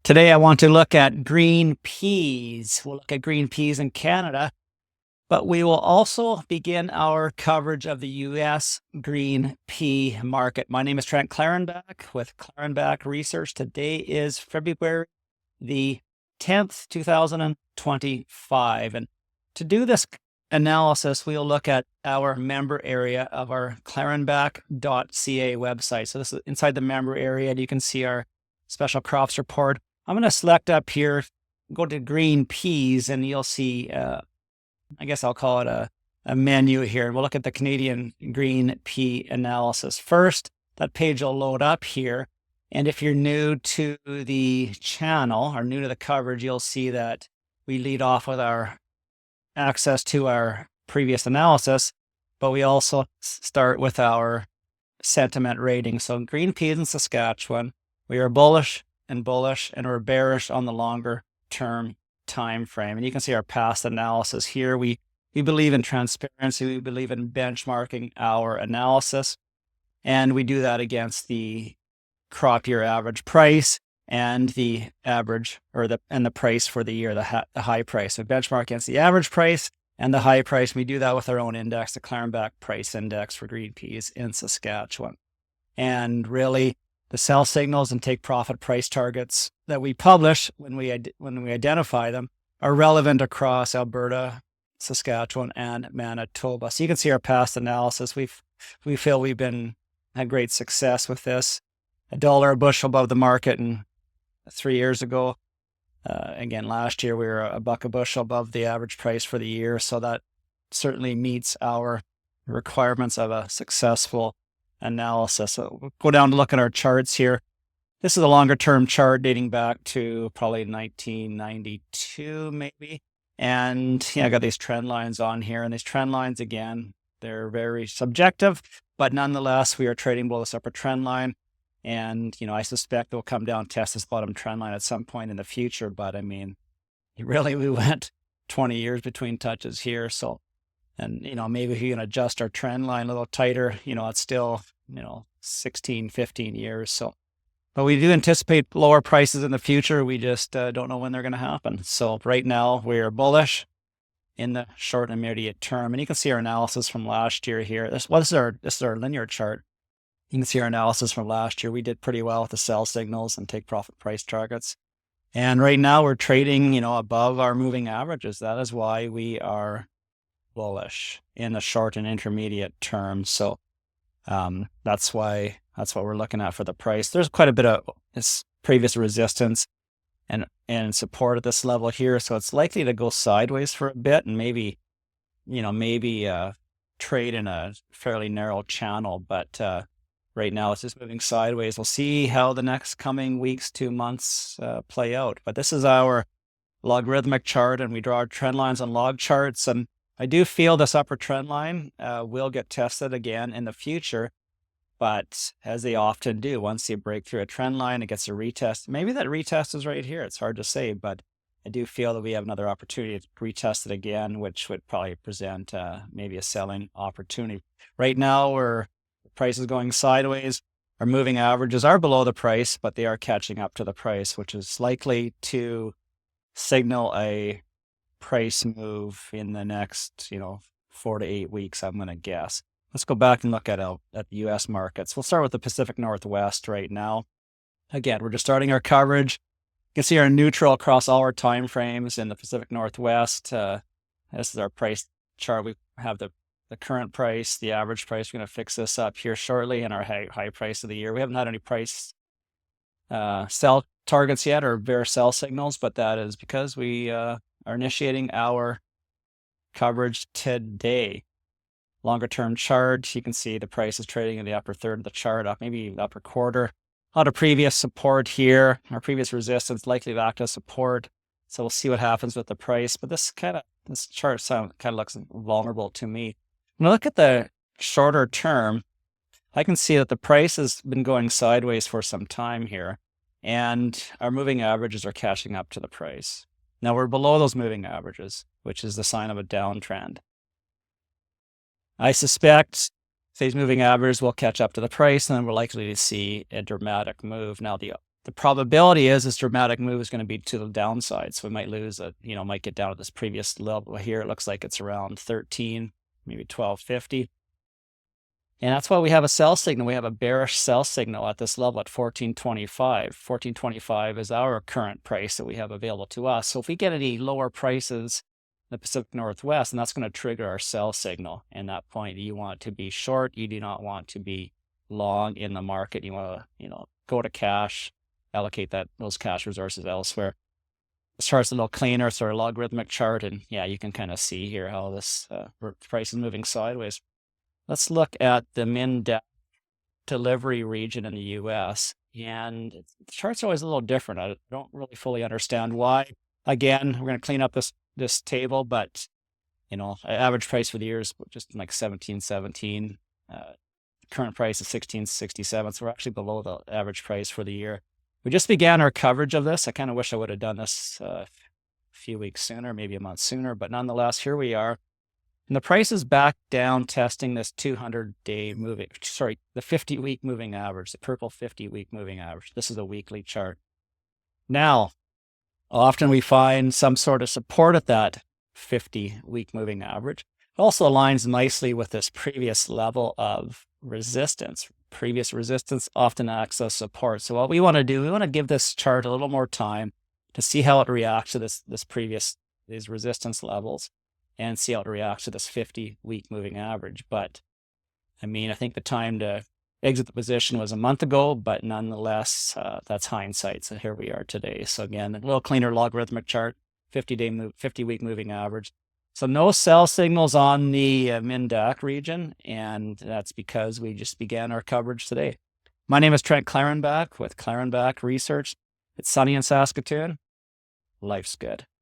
Today I want to look at green peas. We'll look at green peas in Canada, but we will also begin our coverage of the U.S. green pea market. My name is Trent Klarenbach with Klarenbach Research. Today is February the 10th, 2025. And to do this analysis, we'll look at our member area of our klarenbach.ca website. So this is inside the member area, and you can see our special crops report. I'm going to select up here, go to green peas, and you'll see, I guess I'll call it a menu here. And we'll look at the Canadian green pea analysis. First, that page will load up here. And if you're new to the channel or new to the coverage, you'll see that we lead off with our access to our previous analysis, but we also start with our sentiment rating. So green peas in Saskatchewan, we are bullish, and we're bearish on the longer term time frame. And you can see our past analysis here. We believe in transparency. We believe in benchmarking our analysis, and we do that against the crop year average price and the average and the price for the year, the high price. So benchmark against the average price and the high price. We do that with our own index, the Klarenbach Price Index for green peas in Saskatchewan. And really, the sell signals and take profit price targets that we publish when we identify them are relevant across Alberta, Saskatchewan, and Manitoba. So you can see our past analysis. We feel we've had great success with this. $1 a bushel above the market, and 3 years ago, again last year, we were $1 a bushel above the average price for the year. So that certainly meets our requirements of a successful analysis. So we'll go down to look at our charts here. This is a longer term chart dating back to probably 1992 maybe. And I got these trend lines on here, and these trend lines, again, they're very subjective, but nonetheless, we are trading below this upper trend line. And, I suspect they'll come down, test this bottom trend line at some point in the future. But I mean, really, we went 20 years between touches here. So, and, maybe if you can adjust our trend line a little tighter, it's still, 16, 15 years. So, but we do anticipate lower prices in the future. We just don't know when they're going to happen. So right now we are bullish in the short and immediate term. And you can see our analysis from last year here. This is our linear chart. You can see our analysis from last year. We did pretty well with the sell signals and take profit price targets. And right now we're trading, above our moving averages. That is why we are bullish in the short and intermediate term. So that's what we're looking at for the price. There's quite a bit of this previous resistance and support at this level here. So it's likely to go sideways for a bit and maybe trade in a fairly narrow channel. But right now it's just moving sideways. We'll see how the next coming weeks to months play out. But this is our logarithmic chart, and we draw our trend lines on log charts. And I do feel this upper trend line will get tested again in the future, but as they often do, once you break through a trend line, it gets a retest. Maybe that retest is right here. It's hard to say, but I do feel that we have another opportunity to retest it again, which would probably present maybe a selling opportunity. Right now, the price is going sideways. Our moving averages are below the price, but they are catching up to the price, which is likely to signal a price move in the next 4 to 8 weeks, I'm going to guess. Let's go back and look at the U.S. markets. We'll start with the Pacific Northwest right now. Again, we're just starting our coverage. You can see our neutral across all our time frames in the Pacific Northwest. This is our price chart. We have the current price, the average price. We're going to fix this up here shortly, and our high price of the year. We haven't had any price sell targets yet or bear sell signals, but that is because we are initiating our coverage today. Longer term chart, you can see the price is trading in the upper third of the chart, up maybe the upper quarter. A lot of previous support here, our previous resistance likely to act as support. So we'll see what happens with the price. But this chart kind of looks vulnerable to me. When I look at the shorter term, I can see that the price has been going sideways for some time here, and our moving averages are catching up to the price. Now we're below those moving averages, which is the sign of a downtrend. I suspect these moving averages will catch up to the price, and then we're likely to see a dramatic move. Now, the the probability is this dramatic move is going to be to the downside. So we might lose might get down to this previous level here. It looks like it's around 13, maybe 12.50. And that's why we have a sell signal. We have a bearish sell signal at this level at 14.25. 14.25 is our current price that we have available to us. So if we get any lower prices in the Pacific Northwest, and that's going to trigger our sell signal. And that point, you want to be short. You do not want to be long in the market. You want to, go to cash, allocate those cash resources elsewhere. This chart's a little cleaner, sort of logarithmic chart. And yeah, you can kind of see here how this price is moving sideways. Let's look at the MnDAC delivery region in the US. And the charts are always a little different. I don't really fully understand why. Again, we're going to clean up this table, but average price for the year is just like 17.17. Current price is 16.67. So we're actually below the average price for the year. We just began our coverage of this. I kind of wish I would have done this a few weeks sooner, maybe a month sooner, but nonetheless, here we are. And the price is back down testing this 200-day moving, the 50-week moving average, the purple 50-week moving average. This is a weekly chart. Now, often we find some sort of support at that 50-week moving average. It also aligns nicely with this previous level of resistance. Previous resistance often acts as support. So what we want to do, we want to give this chart a little more time to see how it reacts to these resistance levels, and see how it reacts to this 50-week moving average. But I think the time to exit the position was a month ago, but nonetheless, that's hindsight. So here we are today. So again, a little cleaner logarithmic chart, 50-week moving average. So no sell signals on the MnDAC region, and that's because we just began our coverage today. My name is Trent Klarenbach with Klarenbach Research. It's sunny in Saskatoon. Life's good.